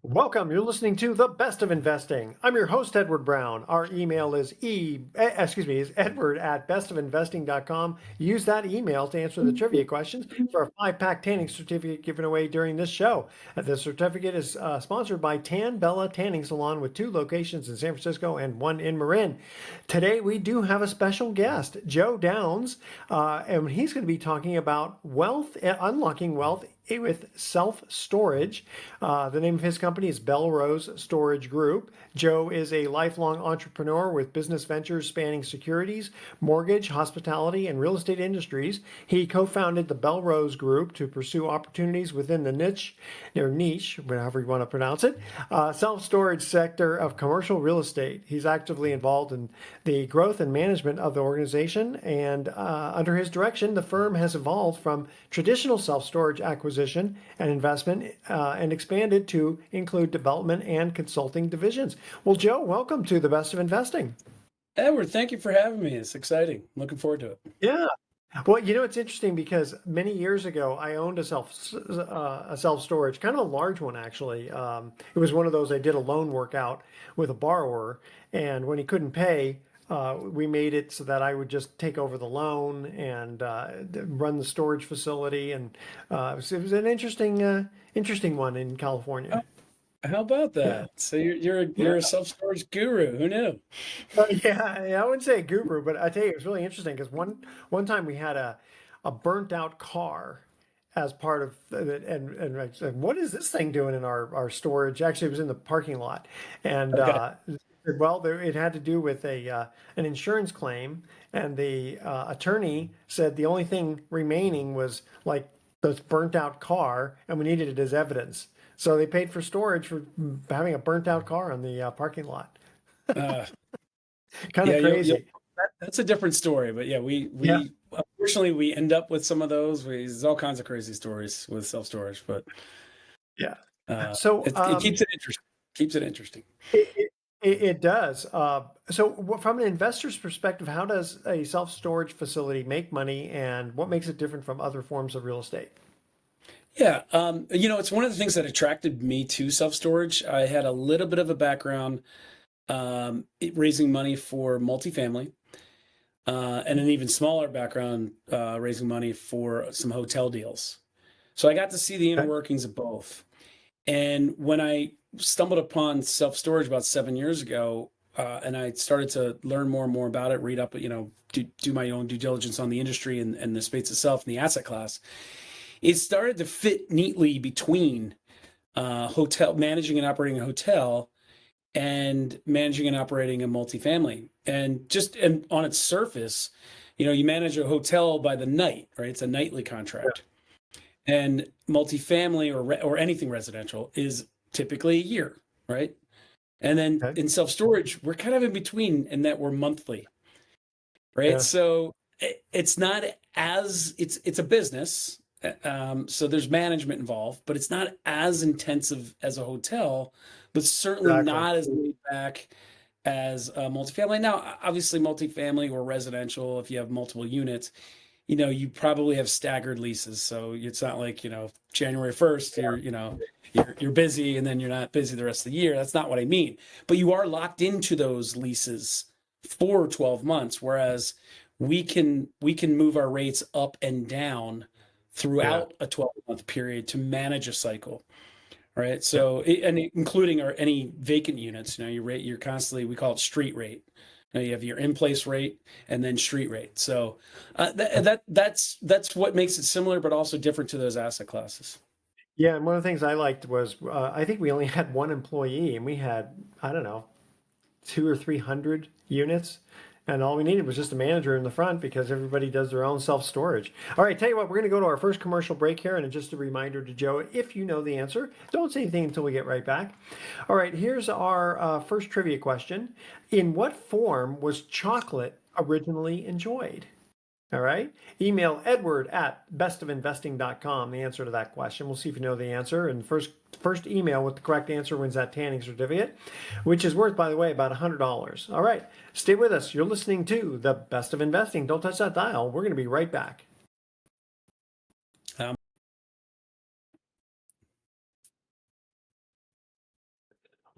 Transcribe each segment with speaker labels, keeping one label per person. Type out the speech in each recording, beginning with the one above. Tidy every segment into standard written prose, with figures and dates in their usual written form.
Speaker 1: Welcome. You're listening to The Best of Investing. I'm your host, Edward Brown. Our email is is edward at bestofinvesting.com. Use that email to answer the trivia questions for a 5-pack tanning certificate given away during this show. The certificate is sponsored by Tan Bella Tanning Salon with 2 locations in San Francisco and 1 in Marin. Today, we do have a special guest, Joe Downs, and he's going to be talking about unlocking wealth with self-storage. The name of his company is Belrose Storage Group. Joe is a lifelong entrepreneur with business ventures spanning securities, mortgage, hospitality, and real estate industries. He co-founded the Belrose Group to pursue opportunities within the niche, whatever you want to pronounce it, self-storage sector of commercial real estate. He's actively involved in the growth and management of the organization, and under his direction, the firm has evolved from traditional self-storage acquisition and investment and expanded to include development and consulting divisions. Well, Joe, welcome to The Best of Investing.
Speaker 2: Edward, thank you for having me. It's exciting. Looking forward to it.
Speaker 1: Yeah. Well, it's interesting because many years ago I owned a self-storage, kind of a large one actually. It was one of those I did a loan workout with a borrower, and when he couldn't pay, we made it so that I would just take over the loan and run the storage facility, and it was an interesting one in California.
Speaker 2: How about
Speaker 1: Yeah.
Speaker 2: that? So you're a self-storage guru. Who knew?
Speaker 1: Yeah, I wouldn't say a guru, but I tell you, it was really interesting because one time we had a burnt out car as part of it, and I said, what is this thing doing in our storage? Actually, it was in the parking lot, and
Speaker 2: Okay.
Speaker 1: well, it had to do with an insurance claim, and the attorney said the only thing remaining was like this burnt out car, and we needed it as evidence. So they paid for storage for having a burnt out car on the parking lot.
Speaker 2: Uh,
Speaker 1: Kind
Speaker 2: yeah,
Speaker 1: of crazy.
Speaker 2: that's a different story. But yeah,
Speaker 1: Yeah.
Speaker 2: we unfortunately we end up with some of those. There's all kinds of crazy stories with self-storage, but
Speaker 1: Yeah. So
Speaker 2: it keeps it interesting. Keeps it interesting.
Speaker 1: it does. From an investor's perspective, how does a self-storage facility make money, and what makes it different from other forms of real estate?
Speaker 2: Yeah, it's one of the things that attracted me to self-storage. I had a little bit of a background raising money for multifamily, and an even smaller background raising money for some hotel deals. So I got to see the inner
Speaker 1: Okay.
Speaker 2: workings of both. And when I stumbled upon self-storage about 7 years ago, and I started to learn more and more about it, read up, do my own due diligence on the industry and the space itself and the asset class, it started to fit neatly between hotel managing and operating a hotel and managing and operating a multifamily. And on its surface, you manage a hotel by the night, right? It's a nightly contract. And multifamily or anything residential is typically a year, right? And then
Speaker 1: Okay.
Speaker 2: in self-storage, we're kind of in between in that we're monthly, right?
Speaker 1: Yeah.
Speaker 2: So it's not it's a business. So there's management involved, but it's not as intensive as a hotel, but certainly
Speaker 1: Exactly.
Speaker 2: not as laid back as multifamily. Now, obviously, multifamily or residential, if you have multiple units, you probably have staggered leases. So it's not like, January 1st, you're busy and then you're not busy the rest of the year. That's not what I mean. But you are locked into those leases for 12 months, whereas we can move our rates up and down
Speaker 1: Yeah.
Speaker 2: throughout a 12-month period to manage a cycle. Right.
Speaker 1: Yeah.
Speaker 2: So, and including any vacant units, you're constantly, we call it street rate. You have your in-place rate and then street rate. So that's what makes it similar, but also different to those asset classes.
Speaker 1: Yeah, and one of the things I liked was I think we only had one employee, and we had, I don't know, 200 or 300 units, and all we needed was just a manager in the front because everybody does their own self-storage. All right, tell you what, we're going to go to our first commercial break here, and just a reminder to Joe, if you know the answer, don't say anything until we get right back. All right, here's our first trivia question. In what form was chocolate originally enjoyed? All right. Email Edward at bestofinvesting.com the answer to that question. We'll see if you know the answer. And first email with the correct answer wins that tanning certificate, which is worth, by the way, about $100. All right. Stay with us. You're listening to The Best of Investing. Don't touch that dial. We're going to be right back.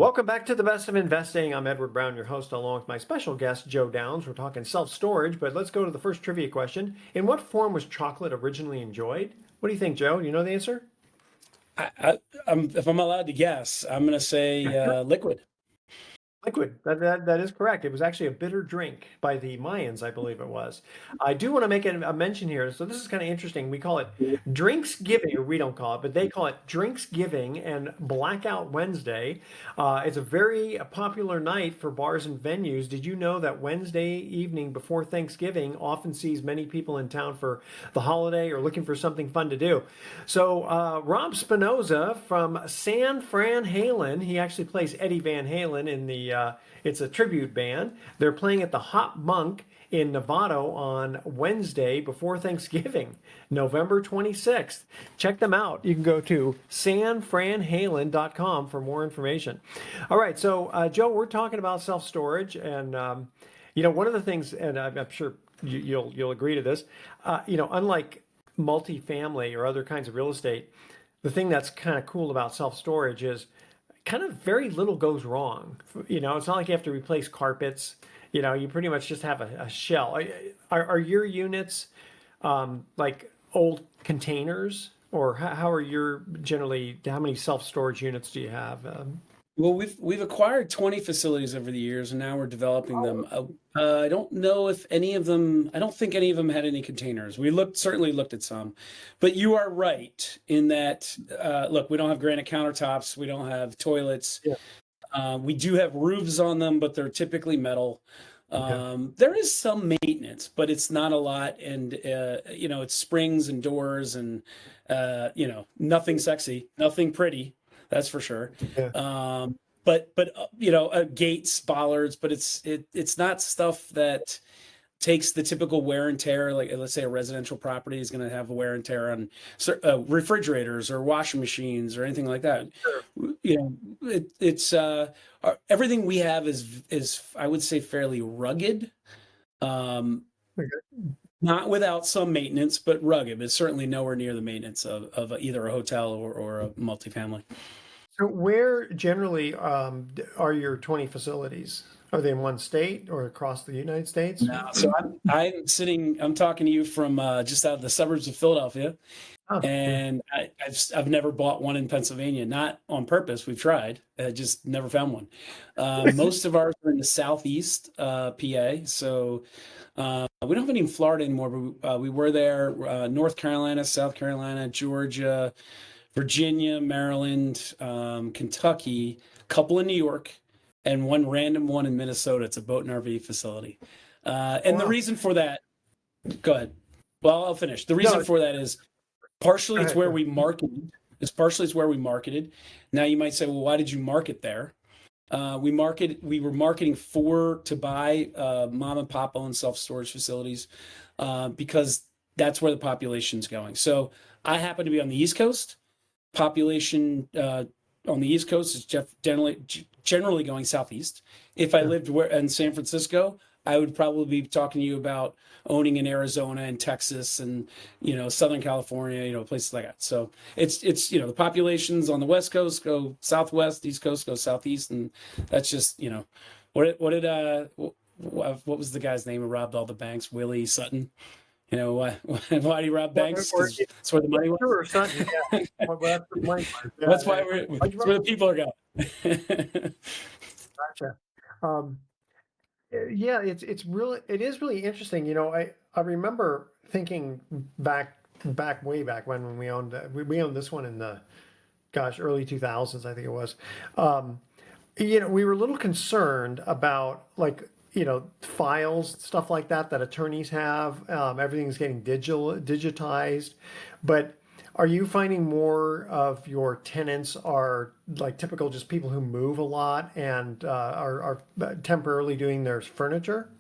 Speaker 1: Welcome back to the Best of Investing. I'm Edward Brown, your host, along with my special guest, Joe Downs. We're talking self-storage, but let's go to the first trivia question. In what form was chocolate originally enjoyed? What do you think, Joe? Do you know the answer?
Speaker 2: If I'm allowed to guess, I'm going to say liquid.
Speaker 1: Liquid. That is correct. It was actually a bitter drink by the Mayans, I believe it was. I do want to make a mention here. So this is kind of interesting. We call it Drinksgiving, or we don't call it, but they call it Drinksgiving and Blackout Wednesday. It's a very popular night for bars and venues. Did you know that Wednesday evening before Thanksgiving often sees many people in town for the holiday or looking for something fun to do? So Rob Spinoza from San Fran Halen, he actually plays Eddie Van Halen in the it's a tribute band. They're playing at the Hop Monk in Novato on Wednesday before Thanksgiving, November 26th. Check them out. You can go to sanfranhalen.com for more information. All right, so Joe, we're talking about self-storage, and one of the things, and I'm sure you'll agree to this, unlike multifamily or other kinds of real estate, the thing that's kind of cool about self-storage is kind of very little goes wrong. It's not like you have to replace carpets. You pretty much just have a shell. Are your units like old containers, or how are your generally? How many self-storage units do you have?
Speaker 2: Well, we've acquired 20 facilities over the years, and now we're developing them. I don't know if any of them. I don't think any of them had any containers. We certainly looked at some, but you are right in that. Look, we don't have granite countertops. We don't have toilets. Yeah. We do have roofs on them, but they're typically metal. Okay. There is some maintenance, but it's not a lot, and it's springs and doors, and nothing sexy, nothing pretty. That's for sure. Yeah. But gates, bollards, but it's not stuff that takes the typical wear and tear. Like, let's say a residential property is going to have a wear and tear on refrigerators or washing machines or anything like that. Sure. It's everything we have is I would say fairly rugged. Okay. Not without some maintenance, but rugged. It's certainly nowhere near the maintenance of either a hotel or a multifamily.
Speaker 1: So where generally are your 20 facilities? Are they in one state or across the United States?
Speaker 2: No, so I'm talking to you from just out of the suburbs of Philadelphia. Oh, and yeah. I've never bought one in Pennsylvania, not on purpose. We've tried, just never found one. Most of ours are in the Southeast PA. So we don't have any in Florida anymore, but we were there, North Carolina, South Carolina, Georgia, Virginia, Maryland, Kentucky, a couple in New York, and one random one in Minnesota. It's a boat and RV facility. And the reason for that, go ahead. Well, I'll finish. The reason for that is partially it's where we marketed. It's where we marketed. Now you might say, well, why did you market there? We were marketing to buy mom and pop owned self-storage facilities because that's where the population's going. So I happen to be on the East Coast. Population on the East Coast is generally going southeast. If I lived in San Francisco, I would probably be talking to you about owning in Arizona and Texas and Southern California, places like that. So it's the populations on the West Coast go southwest, East Coast go southeast, and that's just what was the guy's name who robbed all the banks? Willie Sutton. Why do you rob banks? Because that's where the money was. Sure, Sutton, yeah. That's why that's where the people are going.
Speaker 1: Gotcha. Yeah, it is really interesting. I remember thinking way back when we owned this one in the early 2000s, I think it was. We were a little concerned about files, stuff like that attorneys have. Everything's getting digitized, but are you finding more of your tenants are like typical just people who move a lot and are temporarily doing their furniture?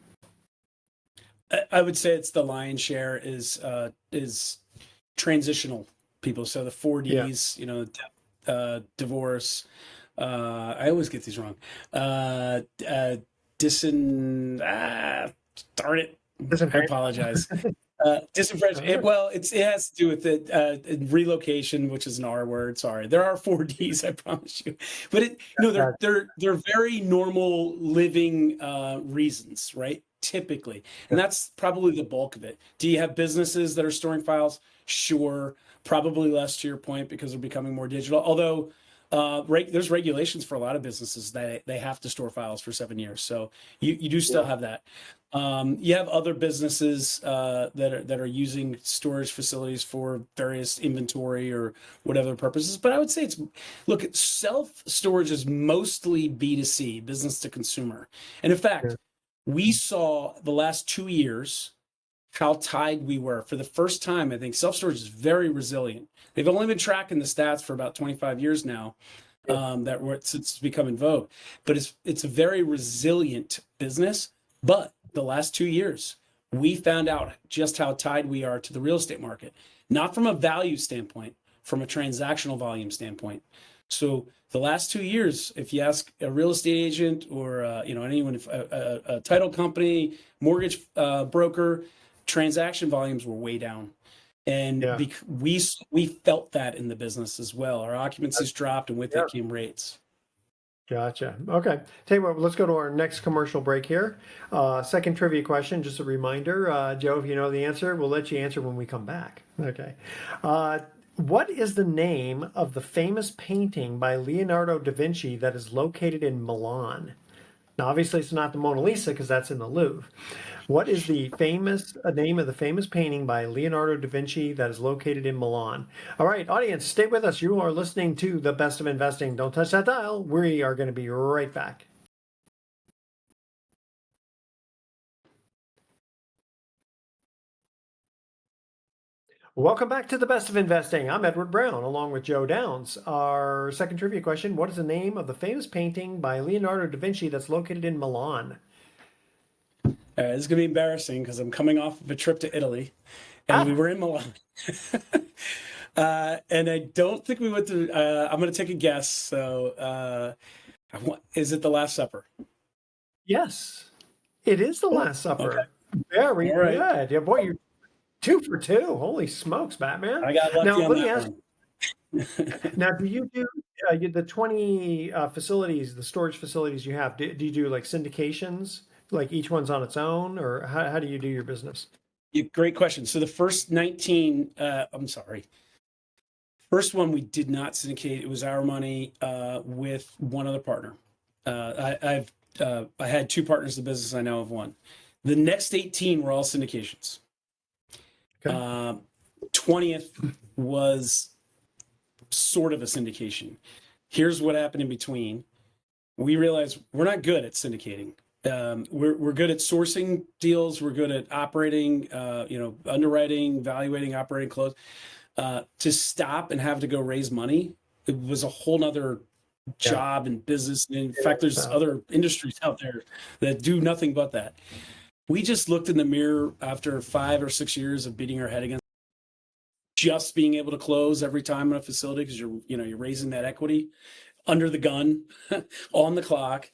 Speaker 2: I would say it's the lion's share is transitional people. So the 4Ds, divorce. I always get these wrong. Darn it. I apologize. Disenfranchised. Well, it has to do with relocation, which is an R word. Sorry, there are four Ds, I promise you. But they're very normal living reasons, right? Typically, and that's probably the bulk of it. Do you have businesses that are storing files? Sure, probably less to your point because they're becoming more digital. Although there's regulations for a lot of businesses that they have to store files for 7 years, so you do still have that. You have other businesses that are using storage facilities for various inventory or whatever purposes. But I would say self-storage is mostly B2C, business to consumer. And in fact, we saw the last 2 years how tied we were. For the first time, I think self-storage is very resilient. They've only been tracking the stats for about 25 years now, since it's become in vogue. But it's a very resilient business. But the last 2 years, we found out just how tied we are to the real estate market, not from a value standpoint, from a transactional volume standpoint. So the last 2 years, if you ask a real estate agent or anyone, a title company, mortgage broker, transaction volumes were way down. And we felt that in the business as well. Our occupancies dropped, and with it came rates.
Speaker 1: Gotcha. Okay. Tell you what, let's go to our next commercial break here. Second trivia question, just a reminder. Joe, if you know the answer, we'll let you answer when we come back. Okay. What is the name of the famous painting by Leonardo da Vinci that is located in Milan? Now, obviously, it's not the Mona Lisa because that's in the Louvre. What is the name of the famous painting by Leonardo da Vinci that is located in Milan? All right, audience, stay with us. You are listening to The Best of Investing. Don't touch that dial. We are going to be right back. Welcome back to The Best of Investing. I'm Edward Brown, along with Joe Downs. Our second trivia question, what is the name of the famous painting by Leonardo da Vinci that's located in Milan?
Speaker 2: This is going to be embarrassing because I'm coming off of a trip to Italy, and we were in Milan. And I don't think we went to, I'm going to take a guess. So is it The Last Supper?
Speaker 1: Yes, it is The Last Supper. Okay. Very good. Yeah, boy, you're 2 for 2. Holy smokes, Batman.
Speaker 2: I got lucky
Speaker 1: now,
Speaker 2: on
Speaker 1: let me
Speaker 2: that
Speaker 1: ask
Speaker 2: one.
Speaker 1: Now, do you do the 20 facilities, the storage facilities you have? Do you do like syndications, like each one's on its own, or how do you do your business?
Speaker 2: Great question. So the first 19, first one we did not syndicate. It was our money with one other partner. I had 2 partners in the business. I now have 1. The next 18 were all syndications. Okay. 20th was sort of a syndication. Here's what happened in between. We realized we're not good at syndicating. We're good at sourcing deals. We're good at operating, underwriting, evaluating, operating, close. To stop and have to go raise money, it was a whole nother job and business. And in fact, there's other industries out there that do nothing but that. We just looked in the mirror after 5 or 6 years of beating our head against just being able to close every time in a facility because you're raising that equity under the gun on the clock.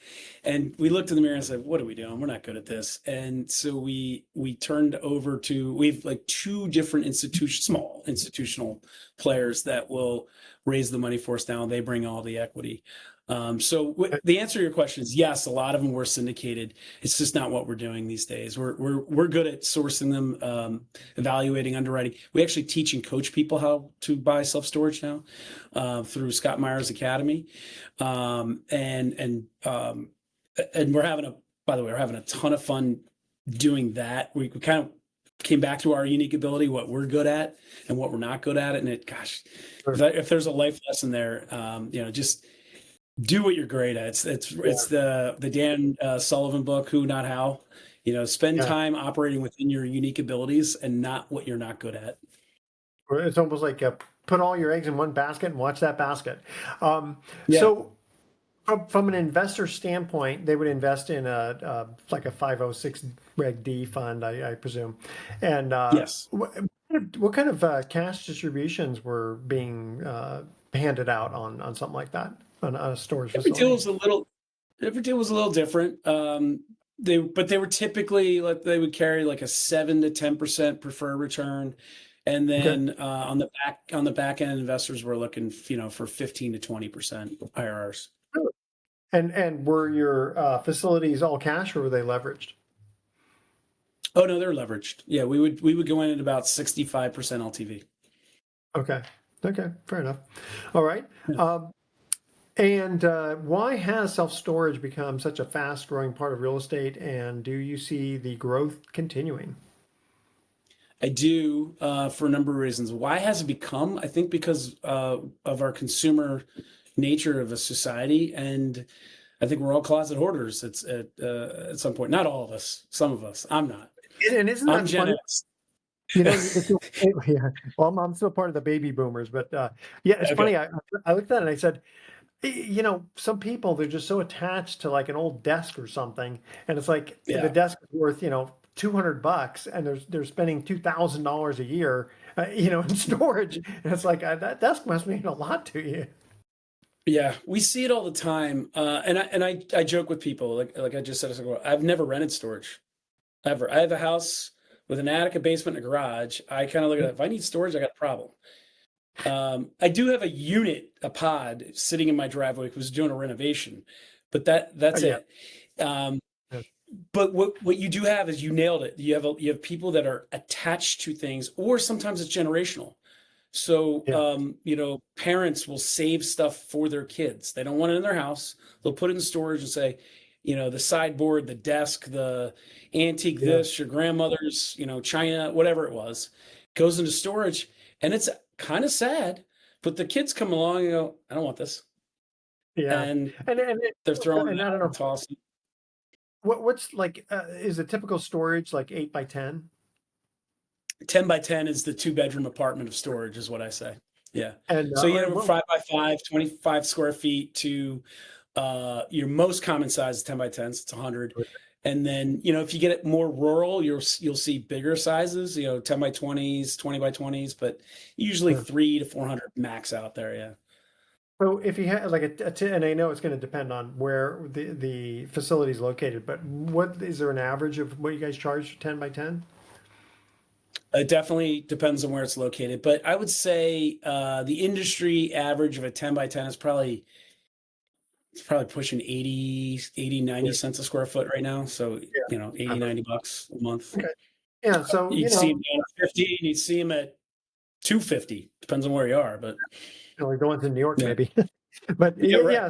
Speaker 2: And we looked in the mirror and said, what are we doing? We're not good at this. And so we turned over to, we've like 2 different small institutional players that will raise the money for us now. They bring all the equity. So the answer to your question is yes, a lot of them were syndicated. It's just not what we're doing these days. We're good at sourcing them, evaluating, underwriting. We actually teach and coach people how to buy self-storage now through Scott Meyer's Academy. And we're having a ton of fun doing that. We kind of came back to our unique ability, what we're good at and what we're not good at. And if there's a life lesson there, just do what you're great at. It's the Dan Sullivan book, Who Not How. Spend time operating within your unique abilities and not what you're not good at.
Speaker 1: It's almost like put all your eggs in one basket and watch that basket. So from an investor standpoint, they would invest in like a 506 Reg D fund, I presume. And
Speaker 2: yes.
Speaker 1: What kind of cash distributions were being handed out on something like that? On a storage facility.
Speaker 2: Every deal was a little different. They were typically like they would carry like a 7 to 10% preferred return, and
Speaker 1: Okay.
Speaker 2: then on the back end, investors were looking, for 15 to 20% IRRs.
Speaker 1: And were your facilities all cash or were they leveraged?
Speaker 2: Oh no, they're leveraged. Yeah, we would go in at about 65% LTV.
Speaker 1: Okay. Okay. Fair enough. All right.
Speaker 2: Yeah.
Speaker 1: And why has self-storage become such a fast-growing part of real estate? And do you see the growth continuing?
Speaker 2: I do, for a number of reasons. Why has it become? I think because of our consumer nature of a society, and I think we're all closet hoarders. It's at some point. Not all of us. Some of us. I'm not.
Speaker 1: And isn't
Speaker 2: I'm
Speaker 1: that
Speaker 2: Gen
Speaker 1: funny?
Speaker 2: X.
Speaker 1: You know, yeah. Well, I'm still part of the baby boomers, but yeah, it's
Speaker 2: Okay.
Speaker 1: funny. I looked at it and I said, you know, some people they're just so attached to like an old desk or something, and it's like the
Speaker 2: Yeah.
Speaker 1: desk is worth $200, and they're spending $2,000 a year, in storage, and it's like that desk must mean a lot to you.
Speaker 2: Yeah, we see it all the time, and I joke with people like I just said a second ago. I've never rented storage ever. I have a house with an attic, a basement, and a garage. I kind of look at it. If I need storage, I got a problem. I do have a unit, a pod, sitting in my driveway who's doing a renovation, but
Speaker 1: Oh,
Speaker 2: that's
Speaker 1: yeah.
Speaker 2: it. Um,
Speaker 1: Yeah.
Speaker 2: but what you do have is you nailed it. You have people that are attached to things, or sometimes it's generational. So,
Speaker 1: Yeah.
Speaker 2: parents will save stuff for their kids. They don't want it in their house. They'll put it in storage and say, the sideboard, the desk, the antique
Speaker 1: Yeah.
Speaker 2: this, your grandmother's, china, whatever it was, goes into storage. And it's kind of sad, but the kids come along and go, I don't want this.
Speaker 1: Yeah.
Speaker 2: And
Speaker 1: And
Speaker 2: they're throwing it
Speaker 1: I don't
Speaker 2: out and
Speaker 1: know
Speaker 2: tossing.
Speaker 1: what's like is a typical storage like 8 by 10?
Speaker 2: 10 by 10 is the 2 bedroom apartment of storage, is what I say. Yeah.
Speaker 1: And
Speaker 2: So you have
Speaker 1: what,
Speaker 2: 5 by 5, 25 square feet to your most common size is 10 by 10s, it's 100. And then, if you get it more rural, you'll see bigger sizes, 10 by 20s, 20 by 20s, but usually
Speaker 1: yeah.
Speaker 2: 3 to 400 max out there. Yeah.
Speaker 1: So if you had like and I know it's going to depend on where the facility is located, but what is there an average of what you guys charge for 10 by 10?
Speaker 2: It definitely depends on where it's located, but I would say the industry average of a 10 by 10 is probably pushing 80, 90
Speaker 1: Yeah.
Speaker 2: cents a square foot right now. So,
Speaker 1: Yeah.
Speaker 2: 80, $90 a month.
Speaker 1: Okay. Yeah. So,
Speaker 2: You'd see them down at 50, and you'd see them at 250. Depends on where you are, but
Speaker 1: like the ones in New York,
Speaker 2: yeah.
Speaker 1: maybe. But
Speaker 2: Yeah, right.
Speaker 1: yeah.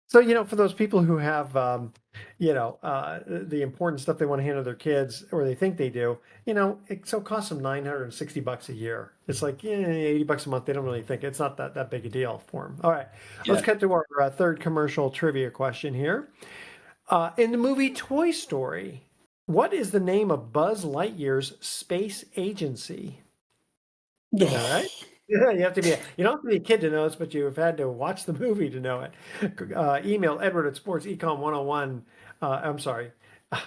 Speaker 1: So, for those people who have, the important stuff they want to hand to their kids, or they think they do, it costs them $960 a year. It's like, yeah, $80 a month. They don't really think it's not that big a deal for them. All right, let's
Speaker 2: Yeah.
Speaker 1: cut to our third commercial trivia question here. In the movie Toy Story, what is the name of Buzz Lightyear's space agency? All right. Yeah, you don't have to be a kid to know this, but you've had to watch the movie to know it. Email Edward at Sports Econ 101. I'm sorry,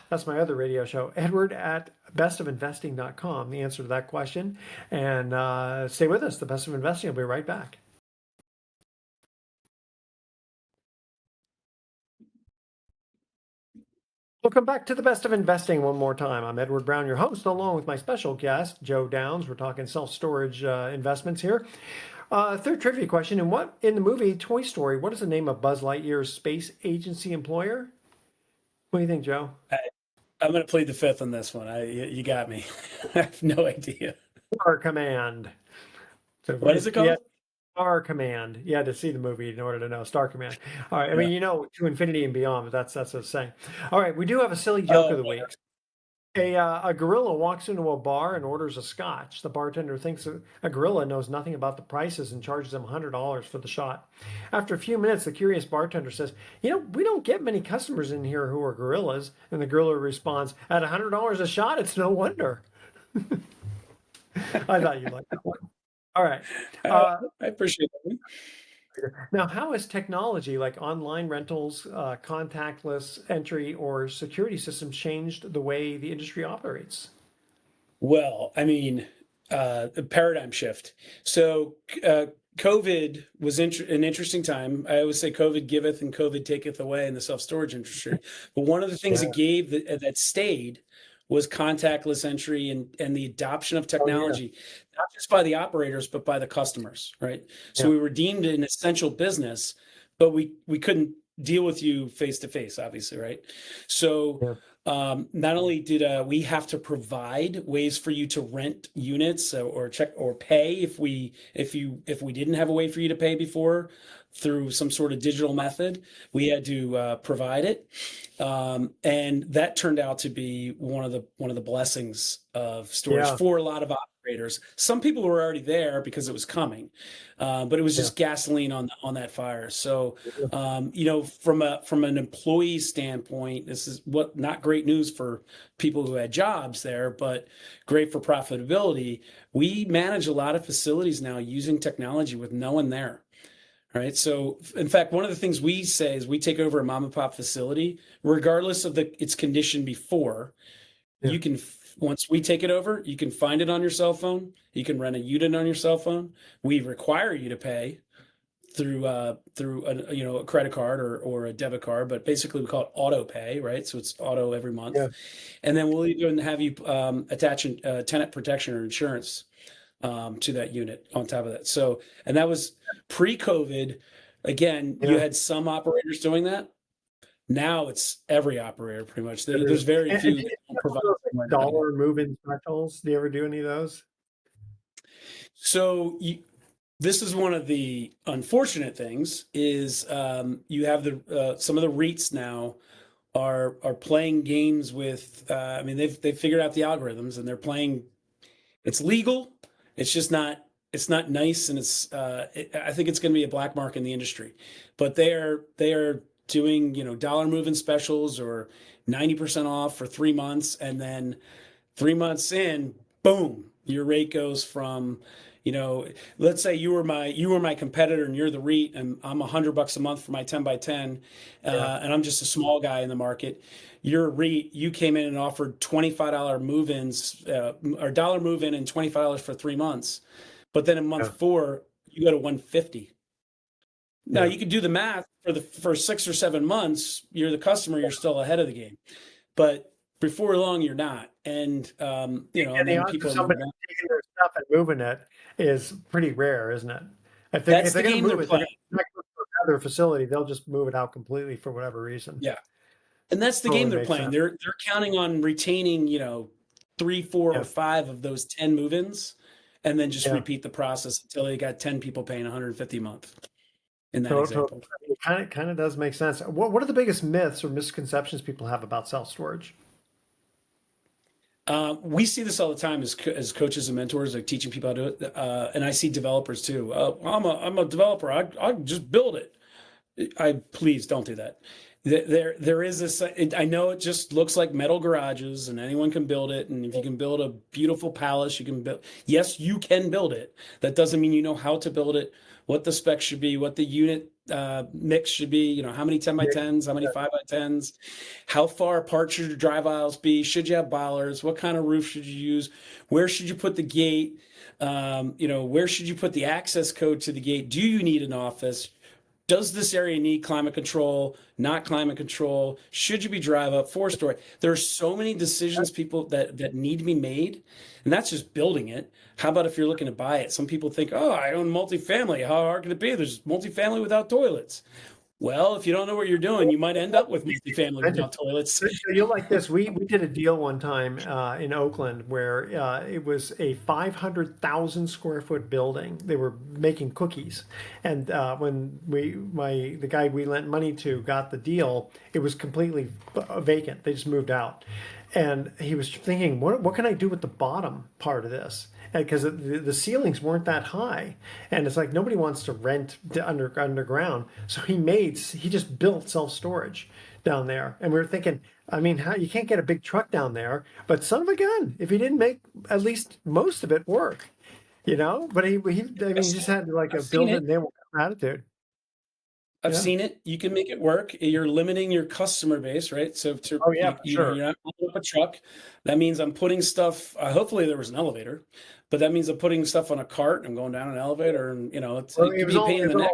Speaker 1: that's my other radio show. Edward at bestofinvesting.com. The answer to that question. And stay with us. The Best of Investing. I'll be right back. Welcome back to the Best of Investing one more time. I'm Edward Brown, your host, along with my special guest, Joe Downs. We're talking self-storage investments here. Third trivia question. In the movie Toy Story, what is the name of Buzz Lightyear's space agency employer? What do you think, Joe?
Speaker 2: I'm going to plead the fifth on this one. You got me. I have no idea.
Speaker 1: Star Command. So
Speaker 2: What is it called?
Speaker 1: Yeah, Star Command. You had to see the movie in order to know Star Command. All right. I mean, to infinity and beyond, but that's what it's saying. All right. We do have a silly joke of the week. A gorilla walks into a bar and orders a scotch. The bartender thinks a gorilla knows nothing about the prices and charges him $100 for the shot. After a few minutes, the curious bartender says, we don't get many customers in here who are gorillas. And the gorilla responds, at $100 a shot, it's no wonder. I thought you'd like that one. All right.
Speaker 2: I appreciate that.
Speaker 1: Now, how has technology like online rentals, contactless entry, or security systems changed the way the industry operates?
Speaker 2: Well, I mean, a paradigm shift. So COVID was an interesting time. I always say COVID giveth and COVID taketh away in the self-storage industry. But one of the things
Speaker 1: Yeah.
Speaker 2: it gave that stayed was contactless entry and the adoption of
Speaker 1: Oh, yeah.
Speaker 2: technology, not just by the operators, but by the customers, right? So
Speaker 1: Yeah.
Speaker 2: we were deemed an essential business, but we couldn't deal with you face to face, obviously, right? So
Speaker 1: Yeah.
Speaker 2: not only did we have to provide ways for you to rent units or check or pay if we didn't have a way for you to pay before through some sort of digital method, we had to provide it, and that turned out to be one of the blessings of storage
Speaker 1: Yeah.
Speaker 2: for a lot of operators. Some people were already there because it was coming, but it was just gasoline on that fire. So from an employee standpoint, this is not great news for people who had jobs there, but great for profitability. We manage a lot of facilities now using technology with no one there. Right. So, in fact, one of the things we say is we take over a mom and pop facility, regardless of its condition before.
Speaker 1: Yeah.
Speaker 2: You can, once we take it over, you can find it on your cell phone. You can rent a unit on your cell phone. We require you to pay through a credit card or a debit card, but basically we call it auto pay, right? So it's auto every month.
Speaker 1: Yeah.
Speaker 2: And then we'll even have you attach tenant protection or insurance to that unit on top of that. So, and that was pre-COVID. Again, you had some operators doing that. Now it's every operator pretty much. There's very few that don't provide
Speaker 1: dollar move-in specials. Do you ever do any of those?
Speaker 2: So this is one of the unfortunate things is you have some of the REITs now are playing games with. I mean, they've figured out the algorithms and they're playing. It's legal. It's just not. It's not nice, and I think it's going to be a black mark in the industry. But they are doing dollar move-in specials or 90% off for 3 months, and then 3 months in, boom, your rate goes from. Let's say you were my competitor and you're the REIT and I'm $100 a month for my 10 by 10, and I'm just a small guy in the market. You're a REIT, you came in and offered $25 move-ins or dollar move-in and $25 for 3 months. But then in month 4, you go to $150. Now you can do the math for 6 or 7 months, you're the customer, you're still ahead of the game. But before long, you're not. And and
Speaker 1: then
Speaker 2: people
Speaker 1: somebody taking their stuff and moving it is pretty rare, isn't it? If they're going to move it, they're not going to another facility. They'll just move it out completely for whatever reason.
Speaker 2: Yeah, and that's the game they're playing. They're counting on retaining 3, 4, or 5 of those 10 move-ins, and then just repeat the process until they got 10 people paying $150 a month. In that example,
Speaker 1: it kind of does make sense. What are the biggest myths or misconceptions people have about self-storage?
Speaker 2: We see this all the time as coaches and mentors, like teaching people how to do it. And I see developers too. I'm a developer. I just build it. Please don't do that. There is this. I know it just looks like metal garages, and anyone can build it. And if you can build a beautiful palace, you can build. Yes, you can build it. That doesn't mean you know how to build it, what the specs should be, what the unit mix should be, how many 10 by 10s, how many 5 by 10s, how far apart should your drive aisles be, should you have bollards, what kind of roof should you use, where should you put the gate, where should you put the access code to the gate, do you need an office, does this area need climate control, not climate control, should you be drive up, 4-story? There are so many decisions people that need to be made, and that's just building it. How about if you're looking to buy it? Some people think, oh, I own multifamily. How hard can it be? There's multifamily without toilets. Well, if you don't know what you're doing, you might end up with multifamily without toilets.
Speaker 1: So you're like this. We did a deal one time in Oakland where it was a 500,000 square foot building. They were making cookies, and when the guy we lent money to got the deal, it was completely vacant. They just moved out, and he was thinking, what can I do with the bottom part of this? Because the ceilings weren't that high, and it's like nobody wants to rent underground. So he just built self-storage down there, and we were thinking, I mean, you can't get a big truck down there, but son of a gun, if he didn't make at least most of it work, But he just had like a build it and they were attitude.
Speaker 2: I've
Speaker 1: Yeah.
Speaker 2: seen it. You can make it work. You're limiting your customer base, right? So
Speaker 1: Oh yeah, for
Speaker 2: you know,
Speaker 1: sure.
Speaker 2: you're not putting up a truck. That means I'm putting stuff. Hopefully there was an elevator, but that means I'm putting stuff on a cart. I'm going down an elevator, and it
Speaker 1: Well,
Speaker 2: can be a pain in the neck.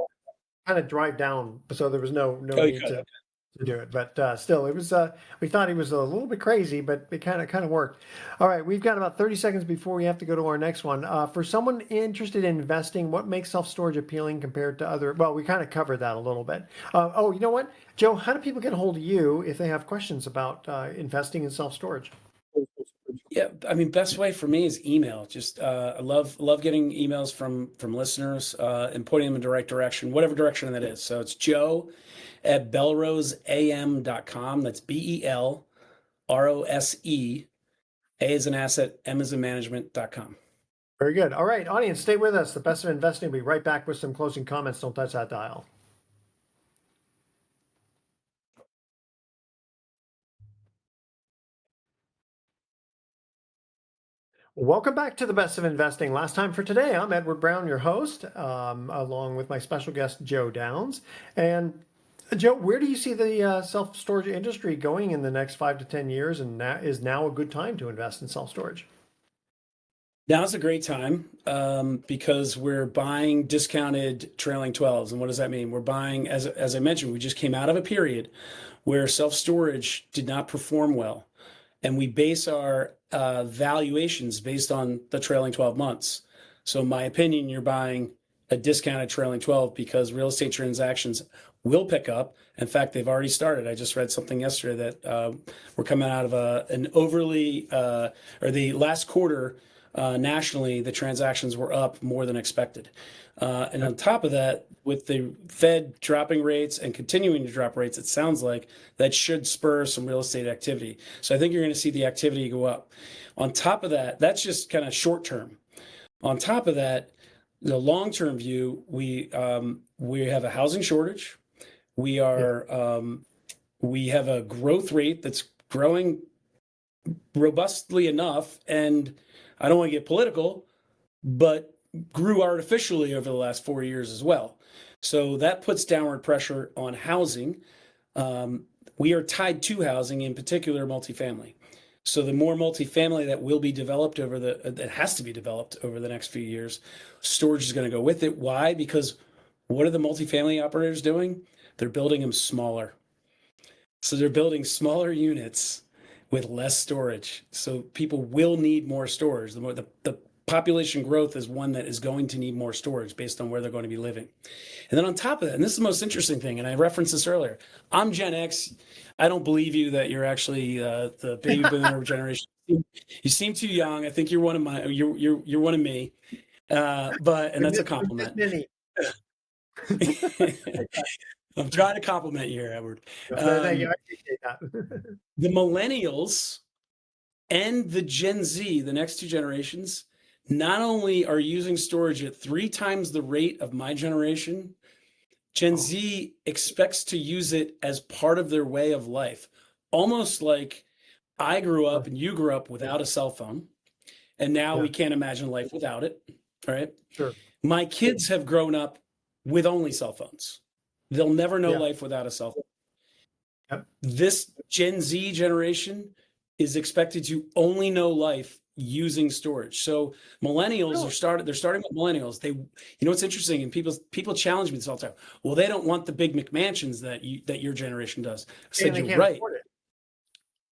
Speaker 1: kind of drive down, so there was no
Speaker 2: Oh, you
Speaker 1: need
Speaker 2: could.
Speaker 1: to do it. But still, it was. We thought he was a little bit crazy, but it kind of worked. All right, we've got about 30 seconds before we have to go to our next one. For someone interested in investing, what makes self storage appealing compared to other? Well, we kind of covered that a little bit. Oh, you know what, Joe? How do people get a hold of you if they have questions about investing in self storage?
Speaker 2: Yeah, I mean, best way for me is email. Just I love getting emails from listeners and pointing them in the right direction, whatever direction that is. So it's Joe at belrose.am.com. That's BELROSE. A as an asset, M as in management.com.
Speaker 1: Very good. All right, audience, stay with us. The Best of Investing. We'll be right back with some closing comments. Don't touch that dial. Welcome back to the Best of Investing. Last time for today, I'm Edward Brown, your host, along with my special guest, Joe Downs. And Joe, where do you see the self-storage industry going in the next 5 to 10 years? And that is now a good time to invest in self-storage.
Speaker 2: Now's a great time because we're buying discounted trailing 12s. And what does that mean? We're buying, as I mentioned, we just came out of a period where self-storage did not perform well. And we base our valuations based on the trailing 12 months. So in my opinion, you're buying a discounted trailing 12 because real estate transactions will pick up. In fact, they've already started. I just read something yesterday that we're coming out of an overly, or the last quarter nationally, the transactions were up more than expected. And on top of that, with the Fed dropping rates and continuing to drop rates, it sounds like that should spur some real estate activity. So I think you're going to see the activity go up. On top of that, that's just kind of short term. On top of that, the long-term view, we have a housing shortage. We have a growth rate that's growing robustly enough, and I don't want to get political, but grew artificially over the last 4 years as well. So that puts downward pressure on housing. We are tied to housing, in particular multifamily. So the more multifamily that will be developed that has to be developed over the next few years, storage is going to go with it. Why? Because what are the multifamily operators doing? They're building them smaller. So they're building smaller units with less storage. So people will need more storage. The population growth is one that is going to need more storage based on where they're going to be living. And then on top of that, and this is the most interesting thing, and I referenced this earlier, I'm Gen X. I don't believe you that you're actually the baby boomer generation. You seem too young. I think you're one of you're one of me. And that's a compliment. I'm trying to compliment you here, Edward.
Speaker 1: Thank you. I appreciate that.
Speaker 2: The millennials and the Gen Z, the next two generations, not only are using storage at 3 times the rate of my generation, Gen Z expects to use it as part of their way of life. Almost like I grew up and you grew up without a cell phone, and now we can't imagine life without it, right?
Speaker 1: Sure.
Speaker 2: My kids have grown up with only cell phones. They'll never know life without a cell phone.
Speaker 1: Yep.
Speaker 2: This Gen Z generation is expected to only know life using storage. So millennials they're starting with millennials. What's interesting, and people challenge me this all the time. Well, they don't want the big McMansions that your generation does. I said, you're right.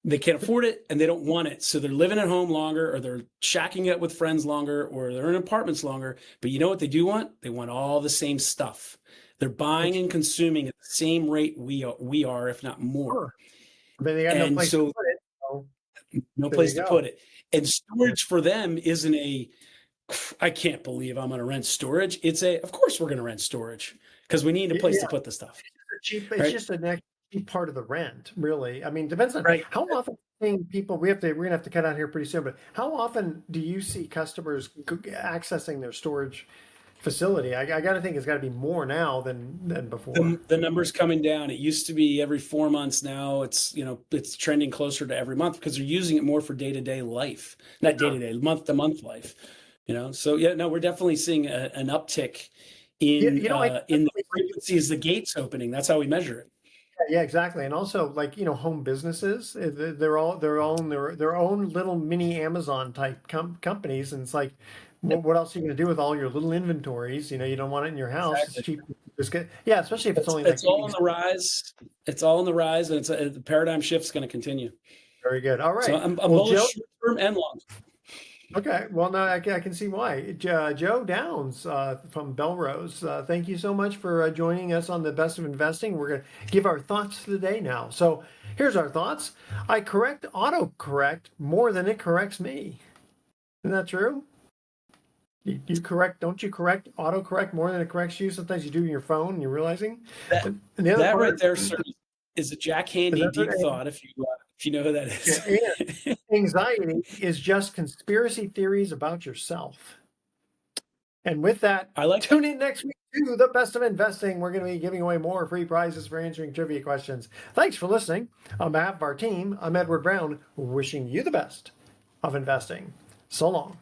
Speaker 2: They can't afford it and they don't want it. So they're living at home longer, or they're shacking it with friends longer, or they're in apartments longer. But you know what they do want? They want all the same stuff. They're buying and consuming at the same rate we are, if not more.
Speaker 1: But they got no place to put it. So
Speaker 2: no place to put it. And storage for them isn't I can't believe I'm going to rent storage. It's of course we're going to rent storage because we need a place to put the stuff.
Speaker 1: It's just a next cheap part of the rent, really. I mean, depends on how often people, we're going to have to cut out here pretty soon, but how often do you see customers accessing their storage facility? I got to think it's got to be more now than before.
Speaker 2: The number's coming down. It used to be every 4 months. Now it's trending closer to every month because they're using it more for day-to-day life, not day-to-day, month-to-month life. So we're definitely seeing an uptick in
Speaker 1: I
Speaker 2: in the frequency as the gates opening. That's how we measure it.
Speaker 1: yeah, exactly. And also, like, home businesses, they're all their own little mini Amazon type companies. And it's like, what else are you going to do with all your little inventories? You don't want it in your house. It's
Speaker 2: Exactly.
Speaker 1: cheap. Just get, yeah, especially if it's only like
Speaker 2: It's all on the rise. It's all on the rise, and the paradigm shift is going to continue.
Speaker 1: very good. All
Speaker 2: So
Speaker 1: right.
Speaker 2: I'm
Speaker 1: Well,
Speaker 2: bullish
Speaker 1: Joe,
Speaker 2: short term and long.
Speaker 1: okay. Well, no, I can see why. Joe Downs from Belrose, thank you so much for joining us on the Best of Investing. We're going to give our thoughts to the day now. So here's our thoughts. I correct autocorrect more than it corrects me. Isn't that true? You correct, don't you correct autocorrect more than it corrects you? Sometimes you do in your phone and you're realizing.
Speaker 2: That,
Speaker 1: And the other
Speaker 2: that
Speaker 1: part,
Speaker 2: right there, sir, is a Jack Handy
Speaker 1: that's
Speaker 2: deep
Speaker 1: what-
Speaker 2: thought. If you know who that is.
Speaker 1: and anxiety is just conspiracy theories about yourself. And with that,
Speaker 2: I like
Speaker 1: tune in next week to the Best of Investing. We're going to be giving away more free prizes for answering trivia questions. Thanks for listening. On behalf of our team, I'm Edward Brown, wishing you the best of investing. So long.